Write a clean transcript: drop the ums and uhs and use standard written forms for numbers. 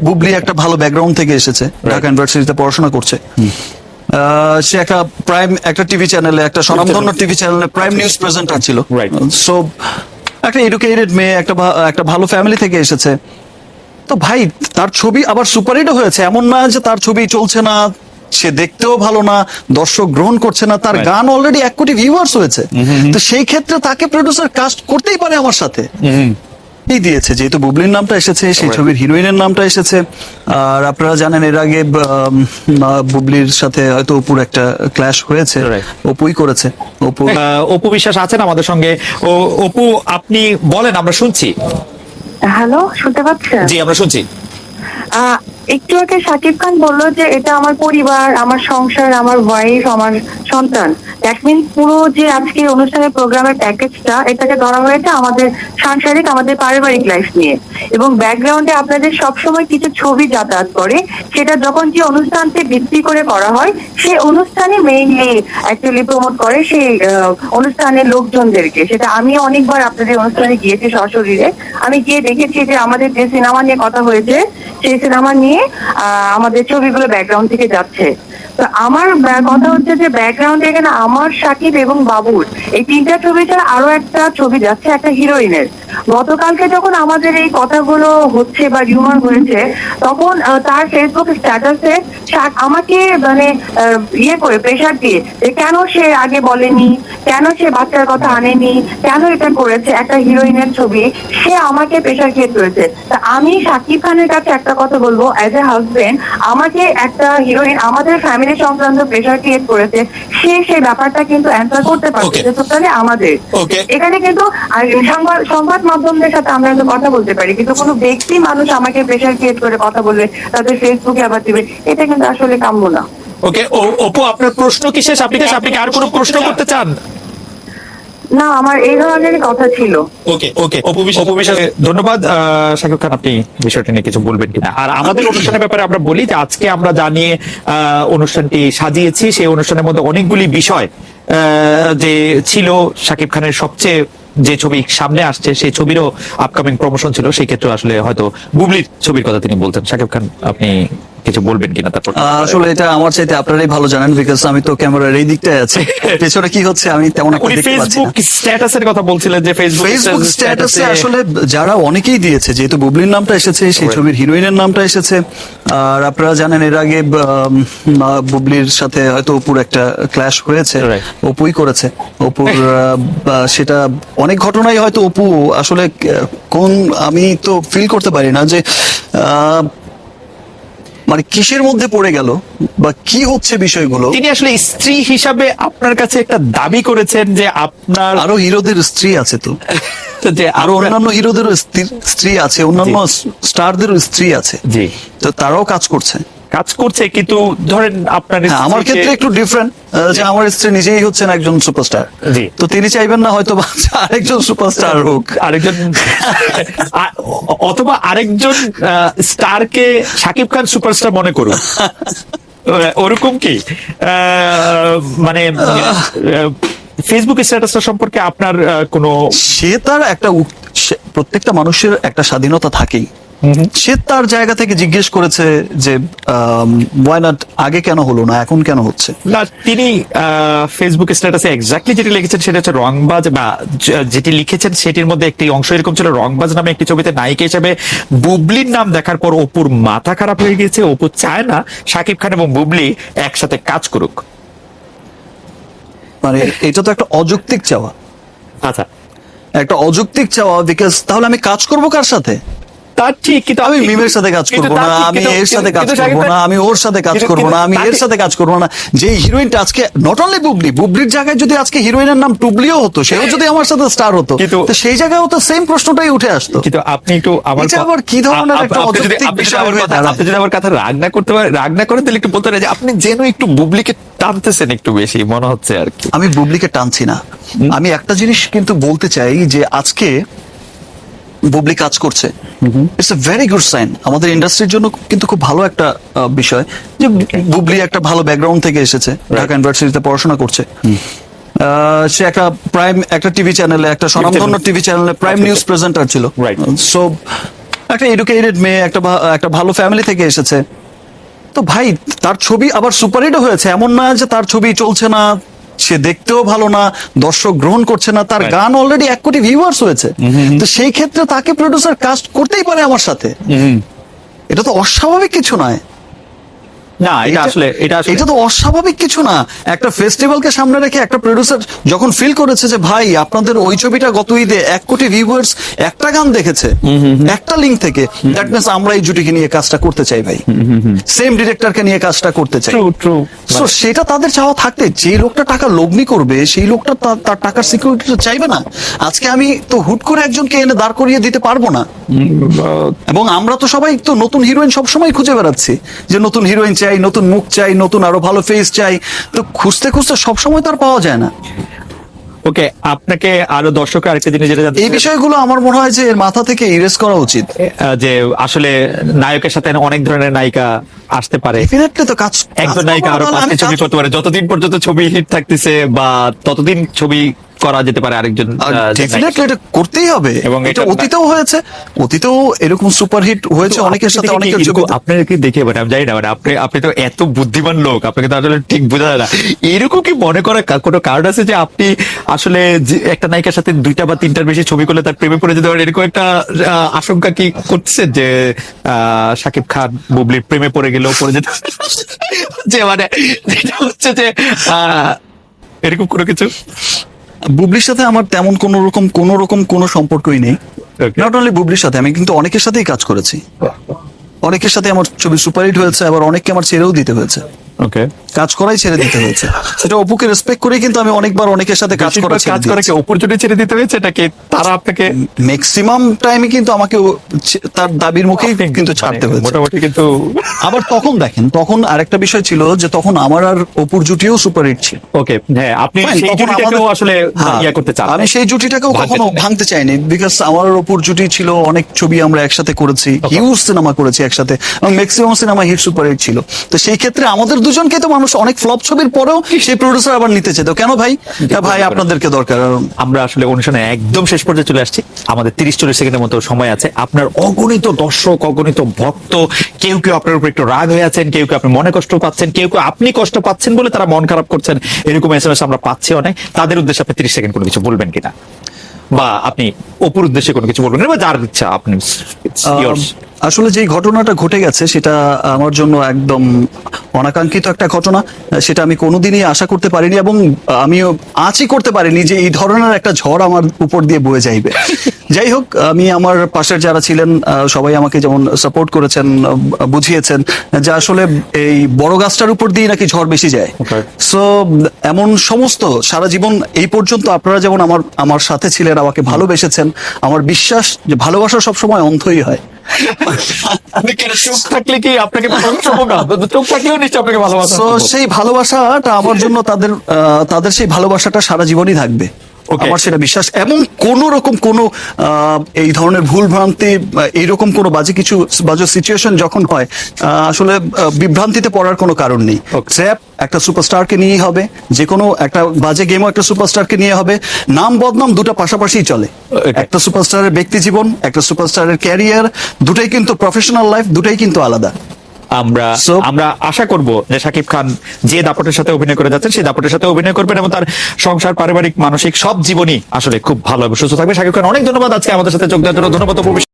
বুবলি একটা ভালো ব্যাকগ্রাউন্ড থেকে এসেছে, ঢাকা ইউনিভার্সিটিতে পড়াশোনা করছে। সে একটা টিভি চ্যানেলে, একটা স্বনামধন্য টিভি চ্যানেলে প্রাইম নিউজ প্রেজেন্টার ছিল। সো একটা এডুকেটেড মেয়ে, একটা ভালো ফ্যামিলি থেকে এসেছে। তো ভাই, তার ছবি আবার সুপারহিটও হয়েছে, এমন না যে তার ছবি চলছে না, সে দেখতেও ভালো না, দর্শক গ্রহণ করছে না, তার গান অলরেডি 1 কোটি ভিউয়ার্স হয়েছে। তো সেই ক্ষেত্রে তাকে প্রডিউসার কাস্ট করতেই পারে আমার সাথে। এই দিয়েছে, যেহেতু বুবলির নামটা এসেছে, সেই ছবির হিরোইনের নামটা এসেছে। আর আপনারা জানেন এর আগে বুবলির সাথে হয়তো অপুর একটা ক্ল্যাশ হয়েছে, অপুই করেছে। অপু বিশ্বাস আছেন আমাদের সঙ্গে। অপু, আপনি বলেন, আমরা শুনছি। হ্যালো, শুনতে পাচ্ছেন? জি, আমরা শুনছি। একটু আগে শাকিব খান বললো যে এটা আমার পরিবার, আমার সংসার, আমার ওয়াইফ, আমার সন্তান। দ্যাট মিনস পুরো যে আজকে অনুষ্ঠানের প্রোগ্রামের প্যাকেজটা, এটাকে ধরা হয়েছে আমাদের সাংসারিক, আমাদের পারিবারিক লাইফ নিয়ে। এবং ব্যাকগ্রাউন্ডে আপনাদের সবসময় কিছু ছবি যাতায়াত করে, সেটা যখন যে অনুষ্ঠানকে ভিত্তি করে করা হয়, সেই অনুষ্ঠানে মেইনলি অ্যাকচুয়ালি প্রমোট করে সেই অনুষ্ঠানের লোকজনদেরকে। সেটা আমি অনেকবার আপনাদের অনুষ্ঠানে গিয়েছি সশরীরে, আমি গিয়ে দেখেছি যে আমাদের যে সিনেমা নিয়ে কথা হয়েছে, সেই সিনেমা নিয়ে আমাদের ছবিগুলো ব্যাকগ্রাউন্ড থেকে যাচ্ছে। তো আমার কথা হচ্ছে যে ব্যাকগ্রাউন্ডে এখানে আমার, সাকিব এবং বাবুর এই 3টা ছবি ছাড়া আরো একটা ছবি যাচ্ছে, একটা হিরোইনের। গতকালকে যখন আমাদের এই কথাগুলো হচ্ছে বা রিউমার হয়েছে, তখন তার ফেসবুক স্ট্যাটাসে আমাকে মানে ইয়ে করে প্রেশার দিয়ে যে কেন সে আগে বলেনি, কেন সে বাচ্চার কথা আনেনি, কেন এটা করেছে, একটা হিরোইনের ছবি সে আমাকে প্রেশার ক্রিয়েট করেছে। তা আমি শাকিব খানের কাছে একটা কথা বলবো, অ্যাজ এ হাজবেন্ড, আমাকে একটা হিরোইন আমাদের ফ্যামিলি সংক্রান্ত প্রেশার ক্রিয়েট করেছে, সেই ব্যাপারটা কিন্তু অ্যান্সার করতে পারছে যে টোটালি আমাদের। এখানে কিন্তু সংবাদ মাধ্যমদের সাথে আমরা কিন্তু কথা বলতে পারি, কিন্তু কোনো ব্যক্তি মানুষ আমাকে প্রেশার ক্রিয়েট করে কথা বলবে, তাদের ফেসবুকে আবার দিবে, এটা কিন্তু আসলে কাম্য না। ওকে, অপু, আপনার প্রশ্ন কি শেষ? আপনি কি আর কোনো প্রশ্ন করতে চান? না, আমার এই ধরনের কথা ছিল। ওকে, অপু বিশ্বাস, ধন্যবাদ। শাকিব খান, আপনি বিষয়টা নিয়ে কিছু বলবেন কিনা? আর আমাদের অনুষ্ঠানের ব্যাপারে আমরা বলি যে আজকে আমরা জানিয়ে অনুষ্ঠানটি সাজিয়েছি, সেই অনুষ্ঠানের মধ্যে অনেকগুলি বিষয় যে ছিল। শাকিব খানের সবচেয়ে যে ছবি সামনে আসছে, সেই ছবিরও আপকামিং প্রমোশন ছিল, সেই ক্ষেত্রে আসলে হয়তো বুবলির ছবির কথা তিনি বলতেন। শাকিব খান, আপনি কিছু বলবেন কিনা? তারপর আসলে এটা আমার চাইতে আপনারাই ভালো জানেন, বিকজ আমি তো ক্যামেরার এই দিকটায় আছি, পেছনে কি হচ্ছে আমি তেমন একটা দেখতে পাচ্ছি না। ফেসবুক স্ট্যাটাসের কথা বলছিলেন যে ফেসবুক স্ট্যাটাসে আসলে যারা অনেকেই দিয়েছে, যেহেতু বুবলির নামটা এসেছে, সেই ছবির হিরোইনের নামটা এসেছে। আর আপনারা জানেন এর আগে বুবলির সাথে হয়তো অপুর একটা ক্ল্যাশ হয়েছে, অপুই করেছে। অপুর সেটা অনেক ঘটনাই হয়তো অপু আসলে আমি তো ফিল করতে পারি না যে মানে কিসের মধ্যে পড়ে গেল বা কি হচ্ছে বিষয়গুলো। তিনি আসলে স্ত্রী হিসাবে আপনার কাছে একটা দাবি করেছেন যে আপনার আরো হিরোদের স্ত্রী আছে, তো যে আরো অন্যান্য হিরোদেরও স্ত্রী আছে, অন্যান্য স্টারদেরও স্ত্রী আছে, জি, তো তারাও কাজ করছে, কিন্তু ধরেন আপনার আমার ক্ষেত্রে একটু ডিফারেন্ট, যে আমার স্ত্রী নিজেই হচ্ছেন একজন সুপারস্টার, তো তিনি চাইবেন না হয়তো আরেকজন সুপারস্টার হোক, অথবা আরেকজন স্টারকে শাকিব খান সুপারস্টার মনে করুন, ওরকম কি মানে ফেসবুক স্ট্যাটাসটা সম্পর্কে আপনার কোনো? সে তার একটা, প্রত্যেকটা মানুষের একটা স্বাধীনতা থাকেই, সে তার জায়গা থেকে জিজ্ঞেস করেছে যে ওয়াই নট, আগে কেন হলো না, এখন কেন হচ্ছে না। তিনি ফেসবুক স্ট্যাটাসে এক্স্যাক্টলি যেটি লিখেছেন সেটা হচ্ছে রংবাজ, বা যেটি লিখেছেন সেটির মধ্যে একটি অংশ এরকম ছিল, রংবাজ নামে একটি ছবিতে নায়িকা হিসেবে বুবলির নাম দেখার পর অপুর মাথা খারাপ হয়ে গিয়েছে, অপু চায় না শাকিব খান এবং বুবলি একসাথে কাজ করুক। মানে এটা তো একটা অযৌক্তিক চাওয়া। আচ্ছা, একটা অযৌক্তিক চাওয়া, বিকজ তাহলে আমি কাজ করবো কার সাথে? তার ঠিক, কিন্তু আমি মিমের সাথে কাজ করবো না, আমি এর সাথে কাজ করবো না, আমি ওর সাথে কাজ করবো না, আমি এর সাথে কাজ করবো না। যে হিরোইনটা আজকে নট অনলি বুবলির জায়গায় যদি আজকে হিরোইনের নাম টুবলিও হতো, সেও যদি আমার সাথে স্টার হতো, তো সেই জায়গায়ও তো সেম প্রশ্নটাই উঠে আসতো। কিন্তু আপনি একটু আবার কি ধরনের একটা অযৌক্তিক বিষয়? আপনি যদি আমার কথা রাগ না করেন তাহলে একটু বলতে যে আপনি যেন একটু বুবলিকে টানতেছেন একটু বেশি মনে হচ্ছে আর কি। আমি বুবলিকে টানছি না, আমি একটা জিনিস কিন্তু বলতে চাই যে আজকে বুবলি কাজ করছে, it's a very good sign, আমাদের ইন্ডাস্ট্রির জন্য কিন্তু খুব ভালো একটা বিষয় যে বুবলি একটা ভালো ব্যাকগ্রাউন্ড থেকে এসেছে, ঢাকা ইউনিভার্সিটিতে পড়াশোনা করছে। সে একটা টিভি চ্যানেলে, একটা স্বনামধন্য টিভি চ্যানেলে প্রাইম নিউজ প্রেজেন্টার ছিল। সো একটা এডুকেটেড মেয়ে, একটা ভালো ফ্যামিলি থেকে এসেছে। তো ভাই তার ছবি আবার সুপারহিটও হয়েছে, এমন না যে তার ছবি চলছে না, সে দেখতেও ভালো না, দর্শক গ্রহণ করছে না, তার গান অলরেডি 1 কোটি ভিউয়ার্স হয়েছে। তো সেই ক্ষেত্রে তাকে প্রডিউসার কাস্ট করতেই পারে আমার সাথে, এটা তো অস্বাভাবিক কিছু নয়। না, এটা তো অস্বাভাবিক কিছু না। একটা ফেস্টিভ্যালকে সামনে রেখে একটা প্রডিউসার যখন ফিল করেছে যে ভাই আপনাদের ওই ছবিটা গত ঈদে 1 কোটি ভিউয়ার্স একটা গান দেখেছে, একটা লিঙ্ক থেকে, দ্যাট মিন্স আমরা এই জুটিকে নিয়ে কাজটা করতে চাই ভাই, সেম ডিরেক্টরকে নিয়ে কাজটা করতে চাই। So, সেটা তাদের চাওয়া থাকতে, যে লোকটা টাকা লগ্নি করবে সেই লোকটা তার টাকার সিকিউরিটিটা চাইবে না? আজকে আমি তো হুট করে একজনকে এনে দাঁড় করিয়ে দিতে পারবো না। এবং আমরা তো সবাই তো নতুন হিরোইন সবসময় খুঁজে বেড়াচ্ছি, যে নতুন হিরোইন চাই, নতুন মুখ চাই, নতুন আরো ভালো ফেস চাই। তো খুঁজতে খুঁজতে সবসময় তো আর পাওয়া যায় না। ওকে, আপনাকে আরো দর্শকের আরেকটা জিনিস যেটা জানতে এই বিষয়গুলো আমার মনে হয় যে এর মাথা থেকে ইরেজ করা উচিত। যে আসলে নায়কের সাথে অনেক ধরনের নায়িকা আসতে পারে, ডেফিনেটলি তো কাজ, একজন নায়িকা আরো 5টি ছবি করতে পারে, যতদিন পর্যন্ত ছবি হিট থাকতেছে বা ততদিন ছবি করা যেতে পারে আরেকজন। ডেফিনেটলি এটা করতেই হবে, এবং এটা অতীতেও হয়েছে, অতীতেও এরকম সুপারহিট হয়েছে অনেকের সাথে, অনেকের ছবি। আপনার কি দেখে মানে আমি জানি না, মানে আপনি তো এত বুদ্ধিমান লোক, আপনাকে তো আসলে ঠিক বোঝা যায় না। এরকম কি মনে করার কোনো কারণ আছে যে আপনি আসলে একটা নায়িকার সাথে 2টা বা 3টার বেশি ছবি করলে তার প্রেমে পড়ে যেতে পারেন, এরকম একটা আশঙ্কা কি করছেন যে শাকিব খান বুবলির প্রেমে পড়ে গেলেও পড়ে যেতে যে মানে যেটা হচ্ছে যে এরকম কোনো কিছু? বুবলির সাথে আমার তেমন কোন রকম কোনো সম্পর্কই নেই। নট অনলি বুবলির সাথে, আমি কিন্তু অনেকের সাথেই কাজ করেছি, অনেকের সাথে আমার ছবি সুপারহিট হয়েছে, আবার অনেককে আমার ছেড়েও দিতে হয়েছে, ওকে, কাজ করাই ছেড়ে দিতে হয়েছে। সেটা অপুকে রেসপেক্ট করে কিন্তু আমি অনেকবার অনেকের সাথে কাজ করাকে অপরচুনিটি ছেড়ে দিতে হয়েছে, এটাকে তারা আপনাকে ম্যাক্সিমাম টাইমে কিন্তু আমাকে তার দাবির মুখেই কিন্তু ছাড়তে হয়েছে মোটামুটি। কিন্তু আবার তখন দেখেন, তখন আরেকটা বিষয় ছিল যে তখন আমার আর অপুর জুটিও সুপারহিট ছিল। ওকে, হ্যাঁ, আপনি Fine, সেই তখন জুটিটাকেও আমাদের- আসলে হ্যাঁ, ইয়া করতে চান। আমি সেই জুটিটাকেও কখনো ভাঙতে চাইনি, বিকজ আমার আর অপুর জুটি ছিল, অনেক ছবি আমরা একসাথে করেছি, হিউজ সিনেমা করেছি একসাথে, এবং ম্যাক্সিমাম সিনেমা হিট সুপারহিট ছিল। তো সেই ক্ষেত্রে আমাদের দুজনকে তো মানুষ অনেক ফ্লপ ছবির পরেও সেই প্রোডিউসার আবার নিতে চেত, কেন ভাই? ভাই আপনাদেরকে দরকার। আমরা আসলে অনুষ্ঠানে একদম শেষ পর্যায়ে চলে আসছি, আমাদের 30-40 সেকেন্ডের মতো সময় আছে। আপনার অগণিত দর্শক, অগণিত ভক্ত, কেউ কেউ আপনার উপর একটু রাগ হয়ে আছেন, কেউ কেউ আপনি মনে কষ্ট পাচ্ছেন, কেউ কেউ আপনি কষ্ট পাচ্ছেন বলে তারা মন খারাপ করছেন, এরকম এসএমএস আমরা পাচ্ছি অনেক। তাদের উদ্দেশ্যে আপনি 30 সেকেন্ড কোনো কিছু বলবেন কিনা, বা আপনি অপুর উদ্দেশ্যে কোনো কিছু বলবেন কিনা, বা যার ইচ্ছা আপনি। আসলে যে ঘটনাটা ঘটে গেছে সেটা আমার জন্য একদম অনাকাঙ্ক্ষিত একটা ঘটনা, সেটা আমি কোনোদিনই আশা করতে পারিনি, এবং আমিও আঁচই করতে পারিনি যে এই ধরনের একটা ঝড় আমার উপর দিয়ে বয়ে যাইবে। যাই হোক, আমি আমার পাশের যারা ছিলেন সবাই আমাকে যেমন সাপোর্ট করেছেন, বুঝিয়েছেন যে আসলে এই বড় গাছটার উপর দিয়ে নাকি ঝড় বেশি যায়। সো এমন সমস্ত সারা জীবন এই পর্যন্ত আপনারা যেমন আমার সাথে ছিলেন, আমাকে ভালোবেসেছেন, আমার বিশ্বাস যে ভালোবাসা সবসময় অন্ধই হয়। চোখ থাকলে কি আপনাকে চোখ থাকলেও নিশ্চয় আপনাকে ভালোবাসা। So, সেই ভালোবাসাটা আমার জন্য তাদের সেই ভালোবাসাটা সারা জীবনই থাকবে, আমার সেটা বিশ্বাস। এবং কোন রকম কোন এই ধরনের ভুল ভ্রান্তি, এইরকম কোনো বাজে সিচুয়েশন যখন হয়, আসলে বিভ্রান্তিতে পড়ার কোনো কারণ নেই। স্যাপ একটা সুপারস্টারকে নিয়েই হবে, যে কোনো একটা বাজে গেমও একটা সুপারস্টারকে নিয়ে হবে। নাম বদনাম দুটো পাশাপাশি চলে, একটা সুপারস্টারের ব্যক্তি জীবন, একটা সুপারস্টারের ক্যারিয়ার, দুটাই কিন্তু প্রফেশনাল লাইফ, দুটাই কিন্তু আলাদা। আমরা আশা করব যে শাকিব খান যে দাপটের সাথে অভিনয় করে যাচ্ছেন সেই দাপটের সাথে অভিনয় করবেন, এবং তার সংসার, পারিবারিক, মানসিক সব জীবনই আসলে খুব ভালো হবে, সুস্থ থাকবে। শাকিব খান, অনেক ধন্যবাদ আজকে আমাদের সাথে যোগ দেওয়ার জন্য। ধন্যবাদ অপু।